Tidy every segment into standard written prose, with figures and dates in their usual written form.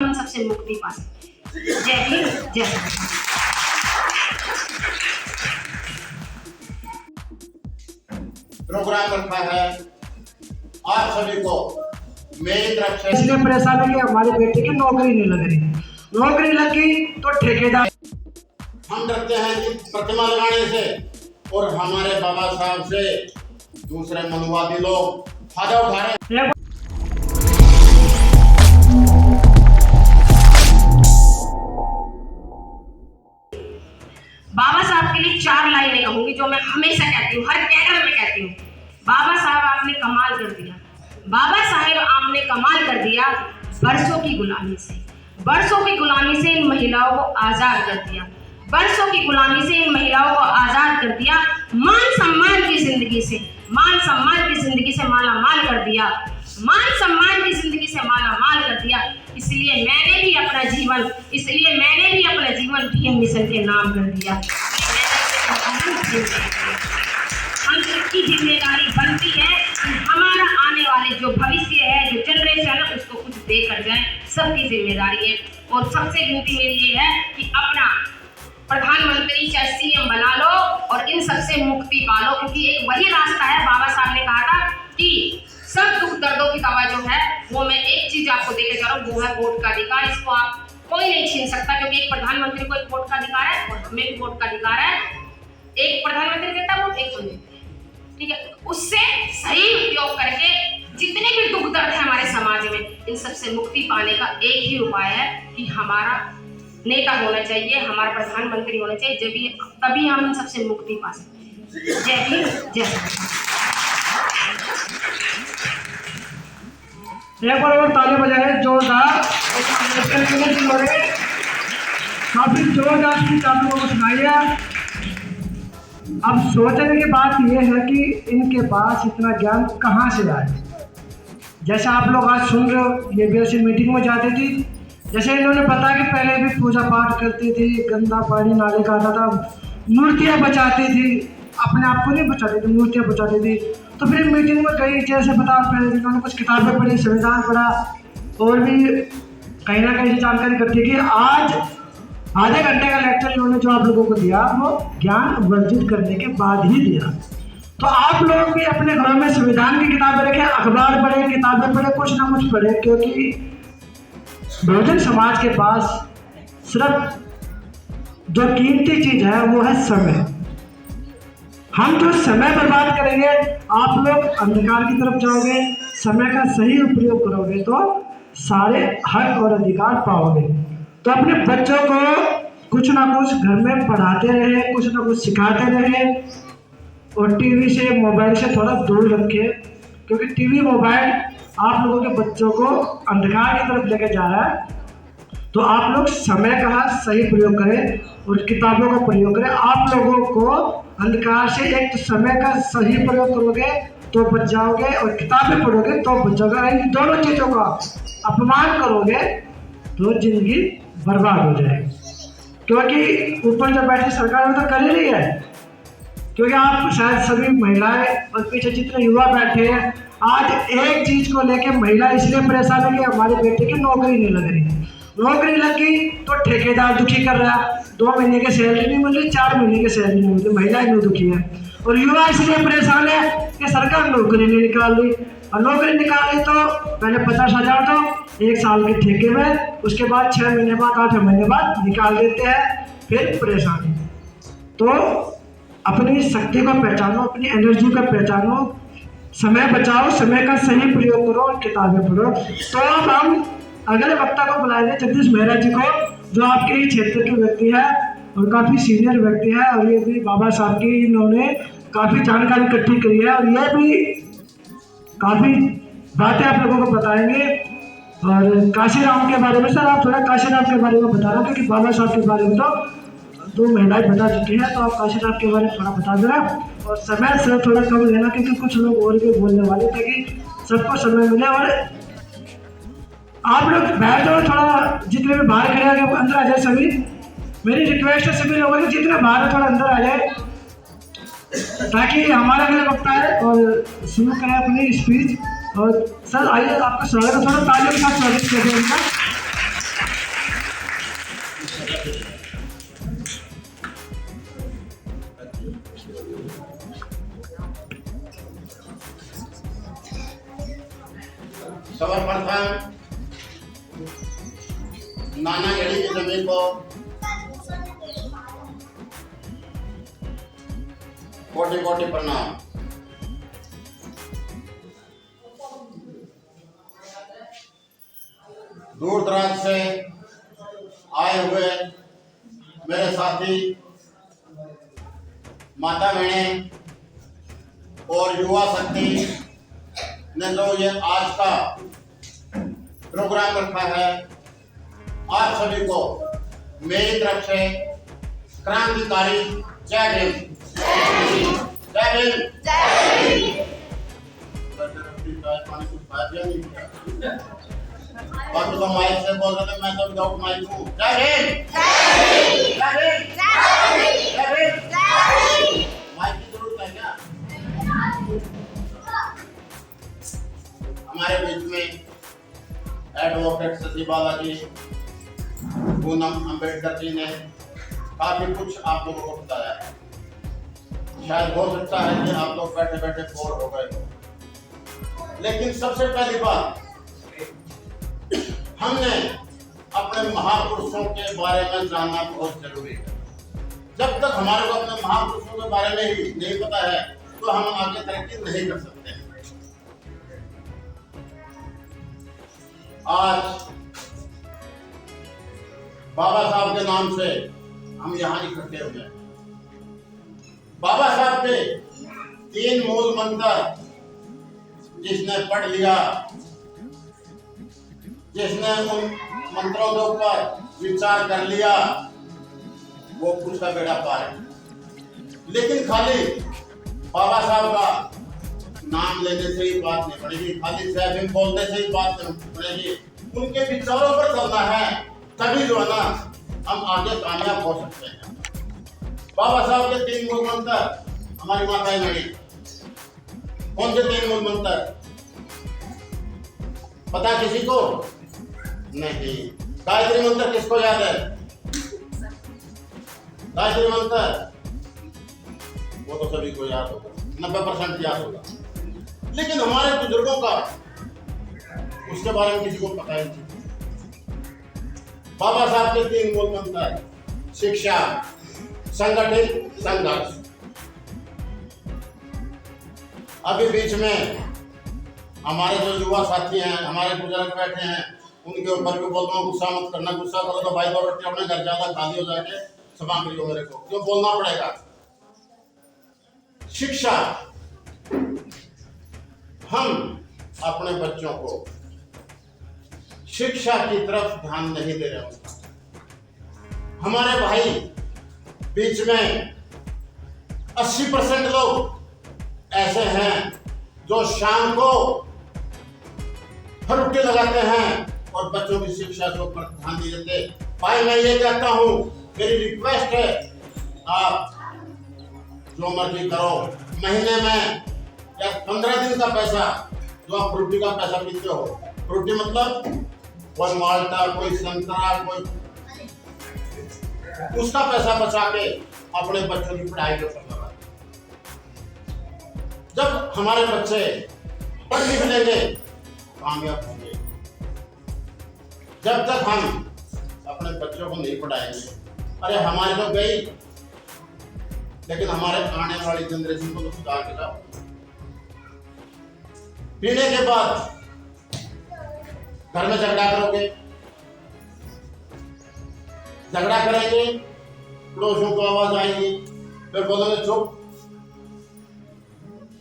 हम सबसे मुक्ति पा सके। जय हिंद, जय भारत। प्रोग्राम रखा है आप सभी को मेरी तरफ से। इसलिए परेशान है कि हमारे बेटे की नौकरी नहीं लग रही। नौकरी लगी तो ठेकेदार हम डरते हैं कि प्रतिमा लगाने से और हमारे बाबा साहब से दूसरे मनुवादी लोग फायदा उठा रहे हैं। बाबा साहब के लिए 4 लाइनें कहूंगी जो मैं हमेशा कहती हूँ, हर कैडर में कहती हूँ। बाबा साहब आपने कमाल कर दिया, बाबा साहेब आपने कमाल कर दिया। बरसों की गुलामी से, बरसों की गुलामी से इन महिलाओं को आजाद कर दिया, बरसों की गुलामी से इन महिलाओं को आजाद कर दिया। मान सम्मान की जिंदगी से, मान सम्मान की जिंदगी से माला माल कर दिया, मान सम्मान की जिंदगी से माला माल कर दिया। इसलिए मैंने भी अपना जीवन भीम मिशन के नाम कर दिया। हम सबकी जिम्मेदारी बनती है कि हमारा आने वाले जो भविष्य है, जो जनरेशन है, उसको कुछ देकर जाए। सबकी जिम्मेदारी है। और सबसे विनती मेरी ये है कि अपना प्रधानमंत्री चाहे सीएम बना लो और इन सबसे मुक्ति पालो, क्योंकि एक वही रास्ता है। बाबा साहब ने कहा था कि सब दुख दर्दों की दवा जो है वो मैं एक चीज आपको देके जा रहा हूँ, वो है वोट का अधिकार। इसको आप कोई नहीं छीन सकता, क्योंकि एक प्रधानमंत्री को एक वोट का अधिकार है और हमें भी वोट का अधिकार है। एक प्रधानमंत्री देता है वोट, एक को देता है, ठीक है। उससे सही उपयोग करके जितने भी दुख दर्द है हमारे समाज में, इन सबसे मुक्ति पाने का एक ही उपाय है कि हमारा नेता होना चाहिए, हमारा प्रधानमंत्री होना चाहिए, तभी हम इन सबसे मुक्ति पा सकते। जय हिंद, जय भारत। एक बार और ताली बजाए जोरदार। काफी जोरदार की आप लोगों को सुनाई है। अब सोचने की बात यह है कि इनके पास इतना ज्ञान कहाँ से आए। जैसे आप लोग आज सुन रहे हो, ये भी ऐसी मीटिंग में जाती थी, जैसे इन्होंने बताया कि पहले भी पूजा पाठ करती थी, गंदा पानी नाले का आता था, मूर्तियाँ बचाती थी, अपने आप को नहीं बचाती थी, मूर्तियाँ बचाती थी। तो फिर मीटिंग में गई, जैसे बता पहले इन्होंने कुछ किताबें पढ़ी, संविधान पढ़ा और भी कहीं ना कहीं जानकारी इकट्ठी की। आज आधे घंटे का लेक्चर इन्होंने जो आप लोगों को दिया वो ज्ञान वर्जित करने के बाद ही दिया। तो आप लोग भी अपने घरों में संविधान की किताबें रखें, अखबार पढ़े, किताबें पढ़े, कुछ ना कुछ पढ़े, क्योंकि बहुजन समाज के पास सिर्फ जो कीमती चीज है वो है समय। हम जो समय बर्बाद करेंगे, आप लोग अंधकार की तरफ जाओगे, समय का सही उपयोग करोगे तो सारे हक और अधिकार पाओगे। तो अपने बच्चों को कुछ ना कुछ घर में पढ़ाते रहे, कुछ ना कुछ सिखाते रहे और टीवी से, मोबाइल से थोड़ा दूर रखें, क्योंकि टीवी मोबाइल आप लोगों के बच्चों को अंधकार की तरफ लेके जा रहा है। तो आप लोग समय का सही प्रयोग करें और किताबों का प्रयोग करें। आप लोगों को अंधकार से, एक तो समय का सही प्रयोग करोगे तो बच जाओगे और किताबें पढ़ोगे तो बच जाओगे। इन दोनों चीज़ों का अपमान करोगे तो जिंदगी बर्बाद हो जाएगी, क्योंकि ऊपर जो बैठी सरकार तो कर ही रही है। क्योंकि आप शायद सभी महिलाएं और पीछे जितने युवा बैठे हैं, आज एक चीज को लेके महिला इसलिए परेशान है कि हमारे बेटे की नौकरी नहीं लग रही। नौकरी लगी तो ठेकेदार दुखी कर रहा है, 2 महीने की सैलरी नहीं मिल रही, 4 महीने की सैलरी नहीं मिल रही, महिलाएं नहीं दुखी है। और युवा इसलिए परेशान है कि सरकार नौकरी नहीं निकाल रही, और नौकरी निकाली तो पहले 50,000 तो 1 साल के ठेके में, उसके बाद 6 महीने बाद, 8 महीने बाद निकाल देते हैं, फिर परेशानी। तो अपनी शक्ति को पहचानो, अपनी एनर्जी को पहचानो, समय बचाओ, समय का सही प्रयोग करो और किताबें पढ़ो। तो अब हम अगले वक्ता को बुलाएंगे, जगदीश मेहरा जी को, जो आपके ही क्षेत्र के व्यक्ति है और काफ़ी सीनियर व्यक्ति है, और ये भी बाबा साहब की इन्होंने काफ़ी जानकारी इकट्ठी करी है और ये भी काफ़ी बातें आप लोगों को बताएंगे। और काशीराम के बारे में, सर आप थोड़ा काशीराम के बारे में बता रहे हो, क्योंकि बाबा साहब के बारे में तो 2 महिलाएं बता चुकी हैं, तो आप काशीराम के बारे में थोड़ा बता देना और समय से थोड़ा कम लेना, क्योंकि कुछ लोग और भी बोलने वाले थे कि सबको समय मिले। और आप लोग बैठ जाओ, थोड़ा जितने भी बाहर खड़े हैं अंदर आ जाए सभी। मेरी रिक्वेस्ट है सभी लोगों की जितने बाहर है थोड़ा अंदर आ जाए, ताकि हमारा अगले वक्ता है और शुरू करें अपनी स्पीच। और सर आइए, आपका स्वागत है, थोड़ा तालियों के साथ स्वागत करते हैं उनका। नाना गढ़ी की जमीन को कोटि कोटि प्रणाम। दूर दराज से आए हुए मेरे साथी माता बहने और युवा शक्ति ने जो ये आज का प्रोग्राम रखा है, आप सभी को मेरी तरफ से क्रांतिकारी जय भीम। जय भीम। बाकी तो माइक से बोल रहे थे, मैं तो विदाउट माइक हूँ। जय भीम। जय भीम। जय भीम। माइक की जरूरत है क्या? हमारे बीच में एडवोकेट शशि बालाजी, पूनम अम्बेडकर जी ने काफी कुछ आप लोगों को बताया है। शायद हो सकता है कि आप लोग बैठे बैठे बोर हो गए हो, लेकिन सबसे पहली बात, हमने अपने महापुरुषों के बारे में जानना बहुत जरूरी है। जब तक हमारे को अपने महापुरुषों के बारे में ही नहीं पता है तो हम आगे तरक्की नहीं कर सकते। आज बाबा साहब के नाम से हम यहाँ इकट्ठे हुए हैं। बाबा साहब के 3 मूल मंत्र जिसने पढ़ लिया, जिसने उन मंत्रों के ऊपर विचार कर लिया, वो कुछ का बेड़ा पार है। लेकिन खाली बाबा साहब का नाम लेने से ही बात नहीं पड़ेगी, खाली जय भीम बोलने से ही बात नहीं पड़ेगी। उनके विचारों पर चलना है, तभी जो है ना हम आगे कामयाब हो सकते हैं। बाबा साहब के 3 मूल मंत्र हमारी माताएं लड़ी। कौन से 3 मूल मंत्र पता किसी को? नहीं। गायत्री मंत्र किसको याद है? गायत्री मंत्र वो तो सभी को याद होगा, 90% याद होगा, लेकिन हमारे बुजुर्गों का उसके बारे में किसी को पता ही नहीं। बाबा साहब के 3 मूल मंत्र: शिक्षा, संगठित, संघर्ष। अभी बीच में हमारे जो युवा साथी हैं, हमारे बुजुर्ग बैठे हैं, उनके ऊपर भी बोलता हूँ गुस्सा मत करना। गुस्सा करो तो भाई दो रोटी अपने घर ज्यादा खाली हो जाके क्षमा करियो मेरे को, क्यों बोलना पड़ेगा। शिक्षा, हम अपने बच्चों को शिक्षा की तरफ ध्यान नहीं दे रहे हैं। हमारे भाई बीच में 80% लोग ऐसे हैं जो शाम को फरुटे लगाते हैं और बच्चों की शिक्षा के ऊपर ध्यान नहीं देते। भाई मैं ये कहता हूं, मेरी रिक्वेस्ट है, आप जो मर्जी करो, महीने में या 15 दिन का पैसा जो आप फ्रूटी का पैसा पीते हो, फ्रूटी मतलब कोई माल्टा, कोई संतरा, कोई उसका पैसा बचा के अपने बच्चों की पढ़ाई के ऊपर लगा। जब हमारे बच्चे पढ़ लिख लेंगे कामयाब होंगे। जब तक हम अपने बच्चों को नहीं पढ़ाएंगे, अरे हमारे तो गई, लेकिन हमारे आने वाली जनरेशन को तो सुधार के लाओ। पीने के बाद घर में झगड़ा करोगे, झगड़ा करेंगे, पड़ोसियों को आवाज आएगी, फिर बोलोगे चुप।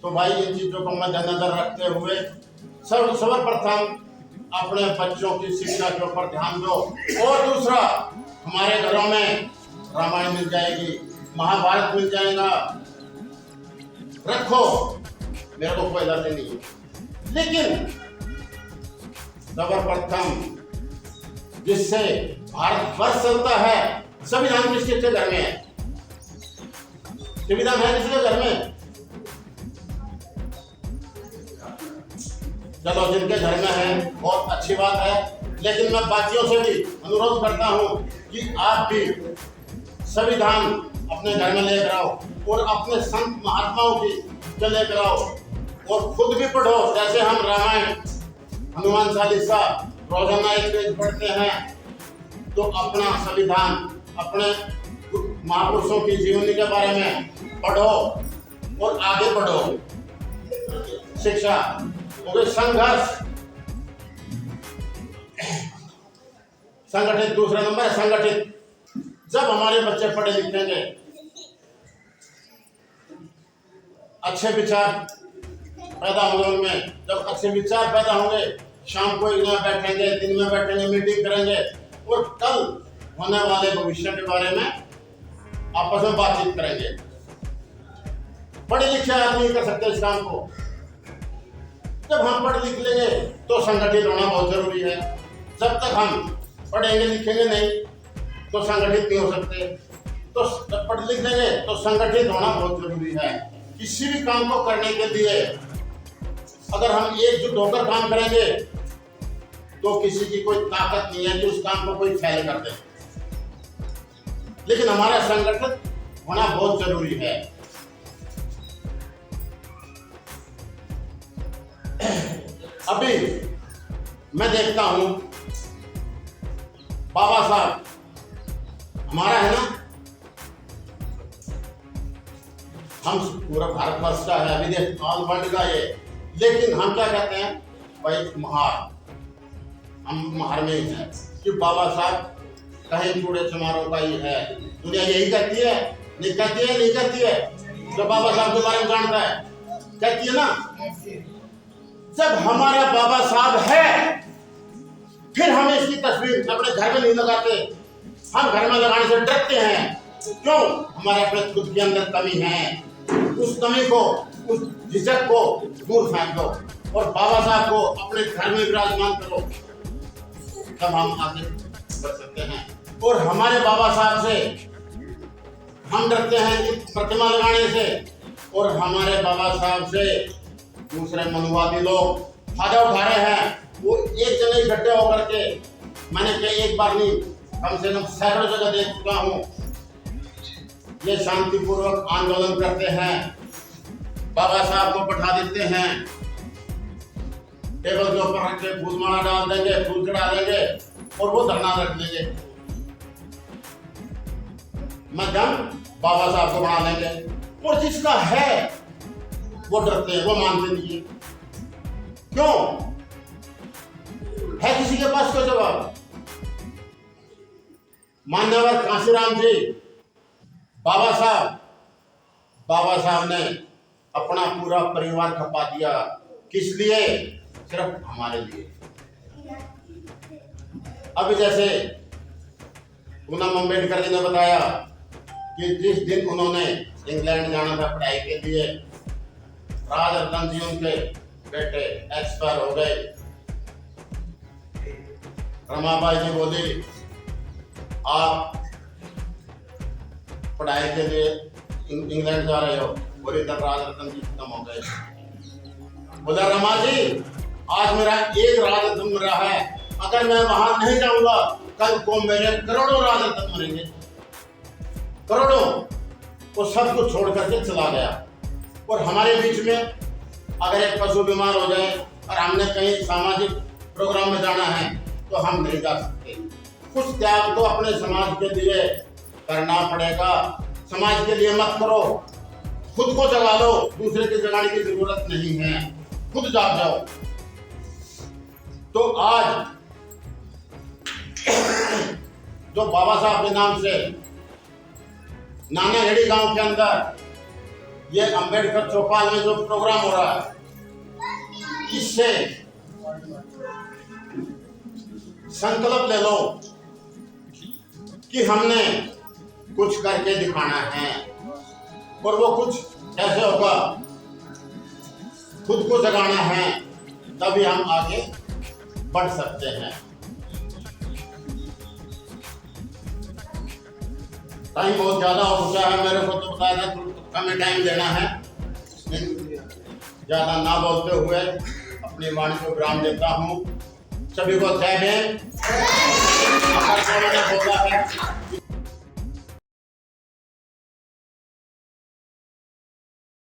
तो भाई इन चीजों को मद्देनजर रखते हुए सर्वप्रथम अपने बच्चों की शिक्षा के ऊपर ध्यान दो। और दूसरा, हमारे घरों में रामायण मिल जाएगी, महाभारत मिल जाएगा, रखो, मेरे को कोई इलाज नहीं है। लेकिन सर्वप्रथम जिससे भारत वर्ष चलता है, संविधान किसके घर में है? संविधान है किसके घर में? चलो जिनके घर में है बहुत अच्छी बात है, लेकिन मैं बाकियों से भी अनुरोध करता हूं कि आप भी संविधान अपने घर में लेकर आओ और अपने संत महात्माओं की लेकर आओ और खुद भी पढ़ो। जैसे हम रामायण, हनुमान चालीसा रोजाना एक पेज पढ़ते हैं तो अपना संविधान, अपने महापुरुषों की जीवनी के बारे में पढ़ो और आगे बढ़ो। शिक्षा और संघर्ष, संगठित, दूसरा नंबर है संगठित। जब हमारे बच्चे पढ़े लिखेंगे, अच्छे विचार पैदा होंगे उनमें, जब अच्छे विचार पैदा होंगे, शाम को यहाँ बैठेंगे, दिन में बैठेंगे, मीटिंग करेंगे और कल होने वाले भविष्य के बारे में आपस में बातचीत करेंगे। पढ़े लिखे आदमी कर सकते इस काम को। जब हम पढ़ लिख लेंगे तो संगठित होना बहुत जरूरी है। जब तक हम पढ़ेंगे लिखेंगे नहीं तो संगठित नहीं हो सकते। तो जब पढ़ लिख लेंगे तो संगठित होना बहुत जरूरी है। किसी भी काम को करने के लिए अगर हम एकजुट होकर काम करेंगे तो किसी की कोई ताकत नहीं है कि उस काम को कोई फेल कर दे। लेकिन हमारा संगठित होना बहुत जरूरी है। अभी मैं देखता हूं बाबा साहब हमारा है ना, हम पूरा भारतवर्ष का है, विदेश ऑल वर्ल्ड का ये, लेकिन हम क्या कहते हैं भाई महार, हम महार में ही हैं कि बाबा साहब कहीं कूड़े चमारों का ही है। दुनिया यही कहती है, नहीं कहती है, नहीं कहती है। जो बाबा साहब के बारे में जानता है कहती है ना। जब हमारा बाबा साहब है फिर हम इसकी तस्वीर अपने घर में नहीं लगाते, हम घर में लगाने से डरते हैं। क्यों? हमारे अपने खुद के अंदर कमी है। उस कमी को, उस झिझक को दूर फेंक दो और बाबा साहब को अपने घर में विराजमान करो, तब हम आगे बढ़ सकते हैं। और हमारे बाबा साहब से हम डरते हैं कि प्रतिमा लगाने से, और हमारे बाबा साहब से दूसरे मनुवादी लोग फायदा उठा रहे हैं। वो एक जगह इकट्ठे होकर के, मैंने कई एक बार नहीं कम से कम सैकड़ों जगह देख चुका हूँ, ये शांतिपूर्वक आंदोलन करते हैं, बाबा साहब को बैठा देते हैं, टेबल के ऊपर रख के फूलमाला डाल देंगे, फूल चढ़ा देंगे और वो धरना रख लेंगे। मध्यम बाबा साहब को बना लेंगे। और जिसका है वो डरते हैं, वो मानते नहीं है। क्यों? है किसी के पास कोई जवाब? मान्यवर कांशीराम जी, बाबा साहब ने अपना पूरा परिवार खपा दिया। किस लिए? सिर्फ हमारे लिए। अब जैसे पूनम अम्बेडकर जी ने बताया कि जिस दिन उन्होंने इंग्लैंड जाना था पढ़ाई के लिए, राजरतन जी उनके बेटे एक्सपायर हो गए। रमाबाई जी बोली आप पढ़ाई के लिए इंग्लैंड जा रहे हो, बोले तब राजरतन जी खत्म हो गए। बोला रमा जी आज मेरा एक राजरतन मरा है, अगर मैं वहां नहीं जाऊंगा कल को मेरे करोड़ों राजरतन मरेंगे, करोड़ों। वो सब कुछ छोड़ करके चला गया। और हमारे बीच में अगर एक पशु बीमार हो जाए और हमने कहीं सामाजिक प्रोग्राम में जाना है तो हम नहीं जा सकते। कुछ त्याग तो अपने समाज के लिए करना पड़ेगा। समाज के लिए मत करो, खुद को जगा लो, दूसरे के जगाने की जरूरत नहीं है, खुद जाग जाओ। तो आज जो बाबा साहब के नाम से नानाहेड़ी गांव के अंदर ये अंबेडकर चौपाल में जो प्रोग्राम हो रहा है, इससे संकल्प ले लो कि हमने कुछ करके दिखाना है। और वो कुछ कैसे होगा? खुद को जगाना है, तभी हम आगे बढ़ सकते हैं। टाइम बहुत ज्यादा हो चुका है, मेरे को तो बताया था हमें टाइम देना है, ज्यादा ना बोलते हुए अपनी वाणी को विराम देता हूँ। सभी को जय हिंद।